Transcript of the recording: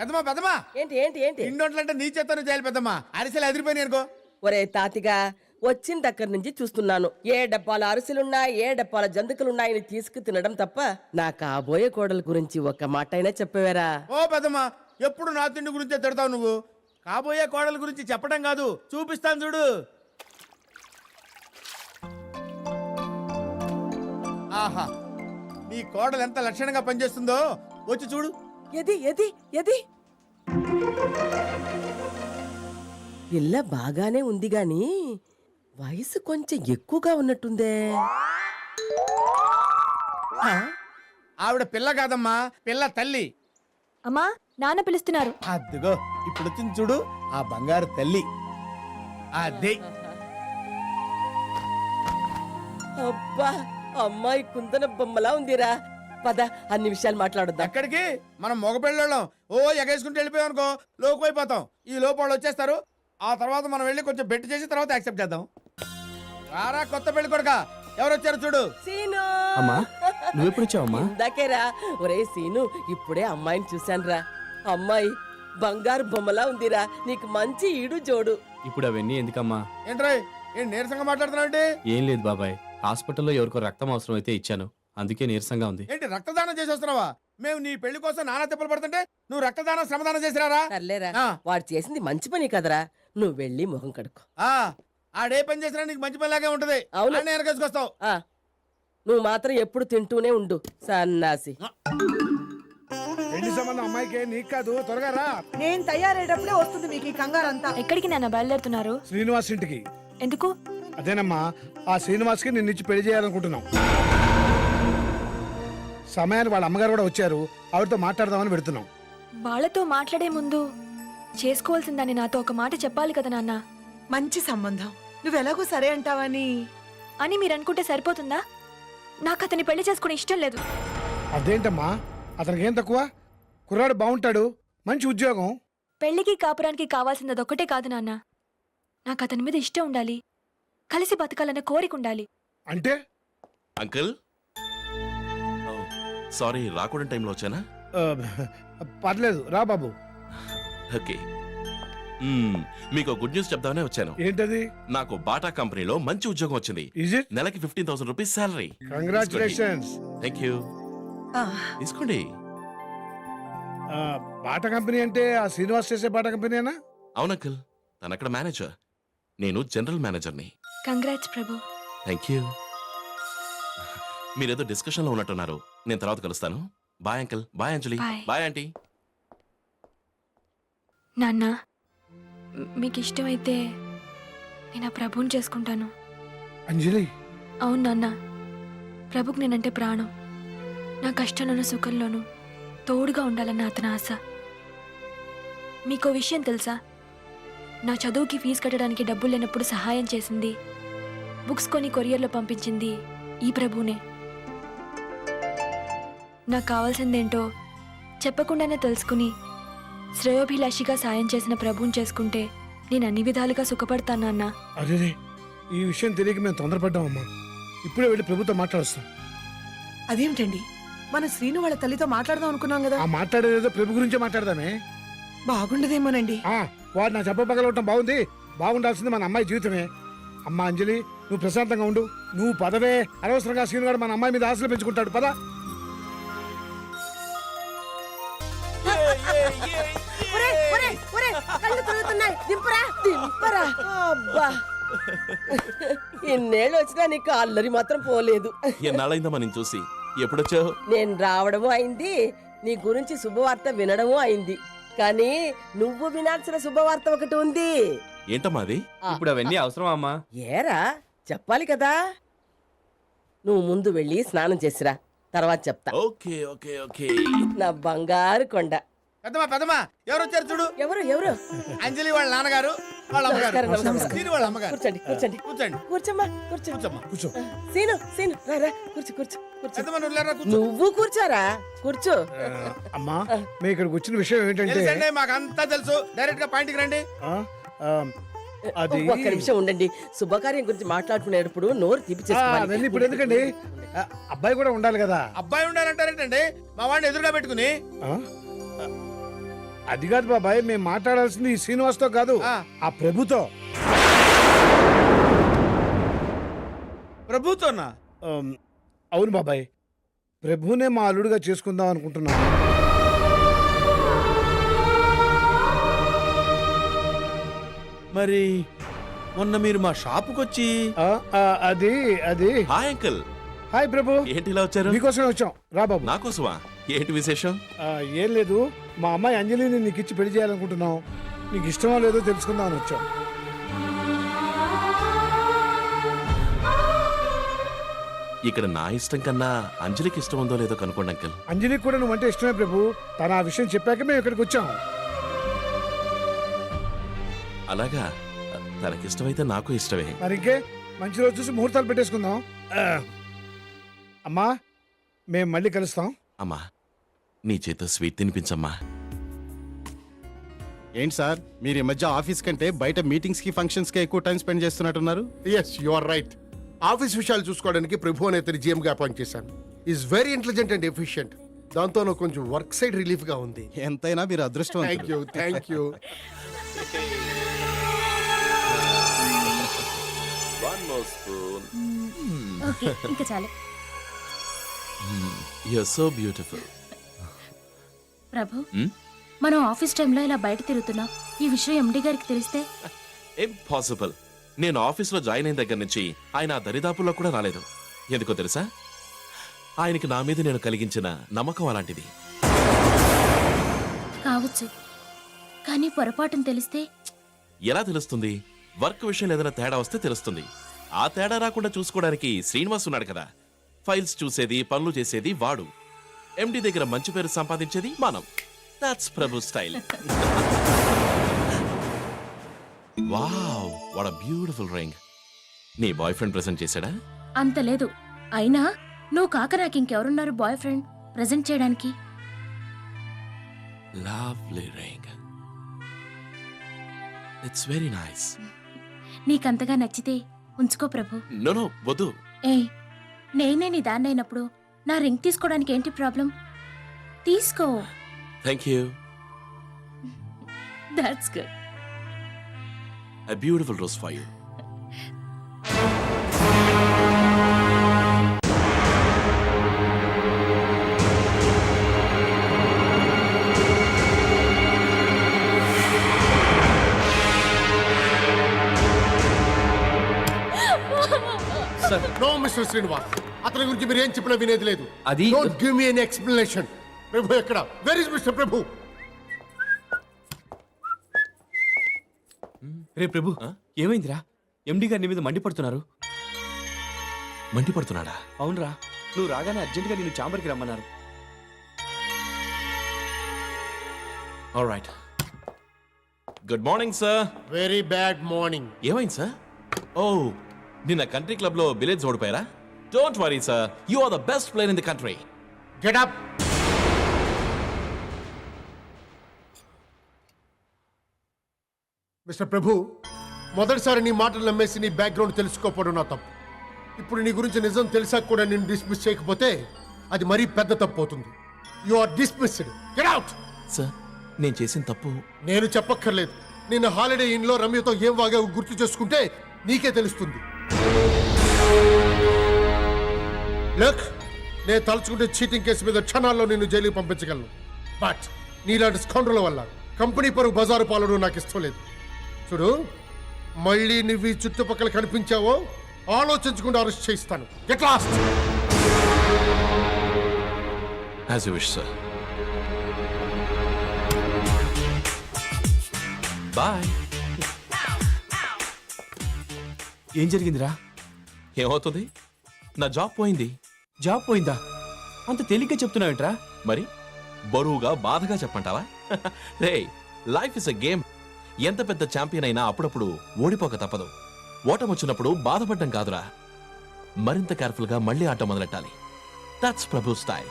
పెద్దమ్మా పెద్దమ్మా ఏంటి ఏంటి ఏంటి ఇండోంట్లంటే నీ చేతను చేయాలి పెద్దమ్మా అరిసెలు ఎదిరిపోయినాయి అనుకో. ఒరే తాతిగా వచ్చిన దగ్గర నుంచి చూస్తున్నాను ఏ డబ్బాల అరిసెలున్నాయి ఏ డబ్బాల జంతుకులున్నాయని తీసుకు తినడం తప్ప నా కాబోయే కోడల గురించి ఒక్క మాట అయినా చెప్పవేరా? ఓ పెద్దమ్మా ఎప్పుడు నా తిండి గురించే తిడతావు నువ్వు. కాబోయే కోడల గురించి చెప్పడం కాదు చూపిస్తాను చూడు. ఆహా నీ కోడలు ఎంత లక్షణంగా పనిచేస్తుందో వచ్చి చూడు. ఎది ఎది ఎది పిల్ల బాగానే ఉంది గాని వయసు కొంచెం ఎక్కువగా ఉన్నట్టుందే. ఆ? ఆవిడ పిల్ల కాదమ్మా పిల్ల తల్లి. అమ్మా నాన్న పిలుస్తున్నారు. అదిగో ఇప్పుడు వచ్చింది చూడు ఆ బంగారు తల్లి. అదే అబ్బా అమ్మాయి కుందన బొమ్మలా ఉందిరా. పద అన్ని విషయాలు మాట్లాడొద్దాం. ఎక్కడికి మనం మగపిల్లళ్ళం ఓ ఎగేసుకుంటూ వెళ్ళిపోయాం అనుకో లోకువైపోతాం. ఈ లోపు వాళ్ళు వచ్చేస్తారు. ఆ తర్వాత మనం వెళ్ళి కొంచెం బెట్ చేసి తర్వాత యాక్సెప్ట్ చేద్దాం. రారా కొత్త పెళ్లి కొడుకా ఎవరు వచ్చారు చూడు. సీను అమ్మా నువ్వెప్పుడు వచ్చావమ్మా? ఇందాకేరా. ఒరే సీను ఇప్పుడే అమ్మాయిని చూశానురా. అమ్మాయి బంగారు బొమ్మలా ఉందిరా. నీకు మంచి ఈడు జోడు. ఇప్పుడు అవన్నీ ఎందుకమ్మా? ఏంట్రా ఏం నీరసంగా మాట్లాడుతున్నావు? ఏం లేదు బాబాయ్, హాస్పిటల్లో ఎవరికో రక్తం అవసరం అయితే ఇచ్చాను, అందుకే నీరసంగా ఉంది. ఏంటి రక్తదానం చేసి వస్తున్నావా? మేము నీ పెళ్లి కోసం నానా తిప్పలు పడుతుంటే నువ్వు రక్తదానం శ్రమదానం చేసిరారా? సర్లేరా ఆ. వాడు చేసింది మంచి పని కదరా. నువ్వు వెళ్ళి మొహం కడుక్కో. ఆడే పని చేసినా నీకు మంచి పనిలాగే ఉంటది. అవును. అన్నీ వెనకేసుకొస్తావు. ఆ, నువ్వు మాత్రం ఎప్పుడు తింటూనే ఉండు సన్నాసి. పెళ్లి సంబంధం అమ్మాయికి నీకు కాదు త్వరగా రా. నేను తయారయ్యేటప్పుడే వస్తుంది మీకు ఈ కంగారంతా. ఎక్కడికి నాన్న బయలుదేరుతున్నారు? శ్రీనివాస్ ఇంటికి. ఎందుకు? అదేనమ్మా ఆ శ్రీనివాస్కి నిన్నిచ్చి పెళ్లి చేయాలనుకుంటున్నాం. సమయానికి వాళ్ళ అమ్మగారు కూడా వచ్చారు, ఆవిడతో మాట్లాడదామని పెడుతున్నాం. వాళ్ళతో మాట్లాడే ముందు చేసుకోవాల్సిందని నాతో ఒక మాట చెప్పాలి కదా నాన్న. మంచి సంబంధం నువ్వెలాగో సరే అంటావని. అని మీరు అనుకుంటే సరిపోతుందా? నాకు అతని పెళ్లి చేసుకునే ఇష్టం లేదు. అదేంటమ్మా అతనికి ఏం తక్కువ? కుర్రాడు బాగుంటాడు, మంచి ఉద్యోగం. పెళ్లికి కాపురానికి కావాల్సింది అదొక్కటే కాదు నాన్న. నాకు అతని మీద ఇష్టం ఉండాలి, కలిసి బతకాలన్న కోరిక ఉండాలి. అంటే అంకుల్ సారీ రాకూడని టైంలో వచ్చానా? ఆ, పర్లేదు రా బాబు. ఓకే మీకు గుడ్ న్యూస్ చెప్దామనే వచ్చాను. ఏంటది? నాకు బాటా కంపెనీలో మంచి ఉద్యోగం వచ్చింది. Is it? నెలకి 15,000 rupees salary. Congratulations. Thank you. తీసుకోండి. బాటా కంపెనీ అంటే ఆ శ్రీనివాస్ చేసే బాటా కంపెనీనా? అవును అంకుల్, తను అక్కడ మేనేజర్, నేను జనరల్ మేనేజర్ని. కంగ్రాట్స్ ప్రభు. Thank you. మీరేదో డిస్కషన్ లో ఉన్నట్టున్నారు, నేను తర్వాత కలుస్తాను. Bye uncle. Bye Anjali. Bye. Bye aunty. నాన్న మీకు ఇష్టమైతే నేను ఆ ప్రభుని చేసుకుంటాను. అంజలి అవును నాన్న, ప్రభుకు నేనంటే ప్రాణం. నా కష్టంలోనూ సుఖంలోనూ తోడుగా ఉండాలన్న అతని ఆశ. మీకో విషయం తెలుసా? నా చదువుకి ఫీజు కట్టడానికి డబ్బులు లేనప్పుడు సహాయం చేసింది, బుక్స్ కొని కొరియర్లో పంపించింది ఈ ప్రభునే. నాకు కావాల్సిందేంటో చెప్పకుండానే తెలుసుకుని శ్రేయోభిలాషిగా సాయం చేసిన ప్రభుని చేసుకుంటే నేను అన్ని విధాలుగా సుఖపడతాను నాన్న. అరే ఈ విషయం తెలియక మేము తొందరపడ్డామమ్మా. ఇప్పుడే వెళ్ళి ప్రభుత్వం మాట్లాడుస్తాం. అదేమిటండి మన శ్రీను వాళ్ళ తల్లితో మాట్లాడదాం అనుకున్నాం కదా. ఆ మాట్లాడేదో ప్రభు గురించే మాట్లాడదామే. బాగుండదేమోనండి. వాడు నా చెప్పబగలవటం బాగుంది, బాగుండాల్సింది మన అమ్మాయి జీవితమే. అమ్మా అంజలి నువ్వు ప్రశాంతంగా ఉండు. నువ్వు పదవే, అనవసరంగా శ్రీనుగాడు మన అమ్మాయి మీద ఆశలు పెంచుకుంటాడు. పద. దింపరా. అబ్బా ఇన్నేళ్ళు వచ్చినా నీకు అల్లరి మాత్రం పోలేదు. ఎన్నాళ్ళైందా మనం చూసి? ఎప్పుడొచ్చావు? నేను రావడము అయింది, నీ గురించి శుభవార్త వినడము అయింది. కానీ నువ్వు వినాల్సిన శుభవార్త ఒకటి ఉంది. ఏంటమ్మా అది? ఇప్పుడు అవన్నీ అవసరం అమ్మా? ఏరా చెప్పాలి కదా. నువ్వు ముందు వెళ్ళి స్నానం చేసిరా, తర్వాత చెప్తా. Okay okay okay. నా బంగారు కొండ. పెద్దమ్మా పెద్దమ్మా ఎవరు వచ్చారు చూడు. ఎవరు ఎవరు? అంజలి వాళ్ళ నాన్నగారు, వాళ్ళ అమ్మగారు. నమస్కారం. సీను వాళ్ళ అమ్మగారు. కూర్చోండి కూర్చోండి కూర్చోండి. కూర్చోమ్మా కూర్చో. కూర్చోమ్మా. కూర్చో. సీను సీను రా రా కూర్చో కూర్చో కూర్చో. పెద్దమ్మా నువ్వు లేరా, కూర్చో. నువ్వు కూర్చోరా కూర్చో. అమ్మా మేము ఇక్కడికి వచ్చిన విషయం ఏంటంటే తెలుసండి మాకంతా తెలుసు. డైరెక్ట్ గా పాయింట్కి రండి. ఆ, ఆ, అది ఒక్క నిమిషం ఉండండి. శుభకార్యం గురించి మాట్లాడుకునేటప్పుడు నోరు తీపి అవన్నీ ఇప్పుడు ఎందుకండి? అబ్బాయి కూడా ఉండాలి కదా. అబ్బాయి ఉండాలంటారేంటండి? మా వాడిని ఎదురుగా పెట్టుకుని. ఆ? అది కాదు బాబాయ్, మేము మాట్లాడాల్సింది ఈ శ్రీనివాస్తో కాదు, ఆ. ఆ ప్రభుతో. ప్రభుతోనా? అవును బాబాయ్, ప్రభునే మా అల్లుడుగా చేసుకుందాం అనుకుంటున్నాను. మరి మొన్న మీరు మా షాపుకి వచ్చి అది అది హాయ్ అంకుల్, హాయ్ ప్రభు, ఏంటి ఇలా వచ్చారు? మీకోసమే వచ్చాం, రా బాబు. నాకోసమా? ఏంటి విశేషం? ఏం లేదు, మా అమ్మాయి అంజలిని నీకు ఇచ్చి పెళ్లి చేయాలనుకుంటున్నాం. నీకు ఇష్టమో లేదో తెలుసుకుందాం అని వచ్చాం. ఇక్కడ నా ఇష్టం కన్నా అంజలికి ఇష్టం ఉందో లేదో కనుకోండి అంకుల్. అంజలికి కూడా నువ్వంటే ఇష్టమే ప్రభు. తన ఆ విషయం చెప్పాక మేము ఇక్కడికి వచ్చాం. అలాగా, తనకిష్టమైతే నాకు ఇష్టమే. మరి ఇంకే, మంచి రోజు చూసి ముహూర్తాలు పెట్టేసుకుందాం. అమ్మా, మేము మళ్ళీ కలుస్తాం. అమ్మా, నీ చేత స్వీట్ తినిపించమ్మా. ఏంటి సార్, మీరు ఈ మధ్య ఆఫీస్ కంటే బయట మీటింగ్స్ కి ఫంక్షన్స్ కి ఎక్కువ టైం స్పెండ్ చేస్తున్నట్టున్నారు? Yes you are right. Office విషయాలు చూసుకోవడానికి ప్రభు అనే ఇతని GM గా అపాయింట్ చేశాను. Is very intelligent and efficient. దాంతో నాకు కొంచెం వర్క్ సైడ్ రిలీఫ్ గా ఉంది. ఎంతైనా మీరు అదృష్టం. Thank you. One more spoon. Okay, ఇంకా చాలు. You're so beautiful. Prabhu, Hmm? మనం ఆఫీస్ టైంలో ఇలా బయట తిరుగుతున్నాం. ఈ విషయం ఎండి గారికి తెలిస్తే? ఇంపాసిబుల్. నేను ఆఫీస్లో జాయిన్ అయిన దగ్గర నుంచి ఆయన ఆ దరిదాపుల్లో కూడా రాలేదు. ఎందుకో తెలుసా? ఆయనకి నా మీద నేను కలిగించిన నమ్మకం అలాంటిది. కావచ్చు, కానీ పొరపాటును తెలిస్తే? ఎలా తెలుస్తుంది? వర్క్ విషయంలో ఏదైనా తేడా వస్తే తెలుస్తుంది. ఆ తేడా రాకుండా చూసుకోవడానికి శ్రీనివాస్ ఉన్నాడు కదా. ఫైల్స్ చూసేది, పనులు చేసేది వాడు. ఎండి దగ్గర మంచి పేరు సంపాదించేది మనం. That's Prabhu style. Wow, what a beautiful ring. నీ బాయ్ ఫ్రెండ్ ప్రెజెంట్ చేశాడా? అంత లేదు. అయినా నువ్వు కాక నాకు ఇంకెవరున్నారు బాయ్ ఫ్రెండ్ ప్రెజెంట్ చేయడానికి? Lovely ring. It's very nice. నీకంతగా నచ్చితే ఉంచుకో ప్రభు. నో వద్దు. నేనే నీ దాన్నైనప్పుడు నా రింగ్ తీసుకోవడానికి ఏంటి ప్రాబ్లం? తీసుకో. Thank you. That's good. A beautiful rose for you. No mister Srinivas, అతని గురించి మీరు ఏం చెప్పినా వినేది లేదు. అది don't give me any explanation. Prabhu ఎక్కడ? Where is mister Prabhu? రే ప్రభు, ఏమైందిరా? ఎండి గారి నీ మీద మండిపడుతున్నారు. మండిపడుతున్నాడా? అవునరా, నువ్వు రాగానే అర్జెంటుగా నేను చాంబర్కి రమ్మన్నారు. Alright. Good morning sir. Very bad morning. ఏమైంది సార్? ఓ, నిన్న కంట్రీ క్లబ్ లో బిలేజ్ ఓడిపోయారా? Don't worry sir, you are the best player in the country. Get up. Mister Prabhu, మొదటిసారి నీ మాటలు నమ్మేసి నీ బ్యాక్గ్రౌండ్ తెలుసుకోకపోవడం నా తప్పు. ఇప్పుడు నీ గురించి నిజం తెలిసాక కూడా నేను డిస్మిస్ చేయకపోతే అది మరీ పెద్ద తప్పు అవుతుంది. You are dismissed. Get out. Sir, నేను చేసిన తప్పు నేను చెప్పక్కర్లేదు. నిన్న హాలిడే ఇన్లో రమ్యతో ఏం వాగా గుర్తు చేసుకుంటే నీకే తెలుస్తుంది. లక్, నేను తలుచుకుంటే చీటింగ్ కేసు మీద క్షణాల్లో నిన్ను జైలుకి పంపించగలను. బట్ నీలాంటి స్కౌండర్ల వల్ల కంపెనీ పరువు బజారు పాలడం నాకు ఇష్టం లేదు. చూడు, మళ్ళీ నువ్వు ఈ చుట్టుపక్కల కనిపించావో ఆలోచించకుండా అరెస్ట్ చేయిస్తాను. Get lost. As you wish sir. Bye. ఏం జరిగిందిరా? ఏమవుతుంది? నా జాబ్ పోయింది. జాబ్ పోయిందా? అంత తేలిగ్గా చెప్తున్నావేంట్రా? మరి బరువుగా బాధగా చెప్పంటావా? రే, లైఫ్ ఇస్ ఎ గేమ్. ఎంత పెద్ద ఛాంపియన్ అయినా అప్పుడప్పుడు ఓడిపోక తప్పదు. ఓటం వచ్చినప్పుడు బాధపడడం కాదురా, మరింత కేర్ఫుల్ గా మళ్ళీ ఆట మొదలెట్టాలి. That's Prabhu style.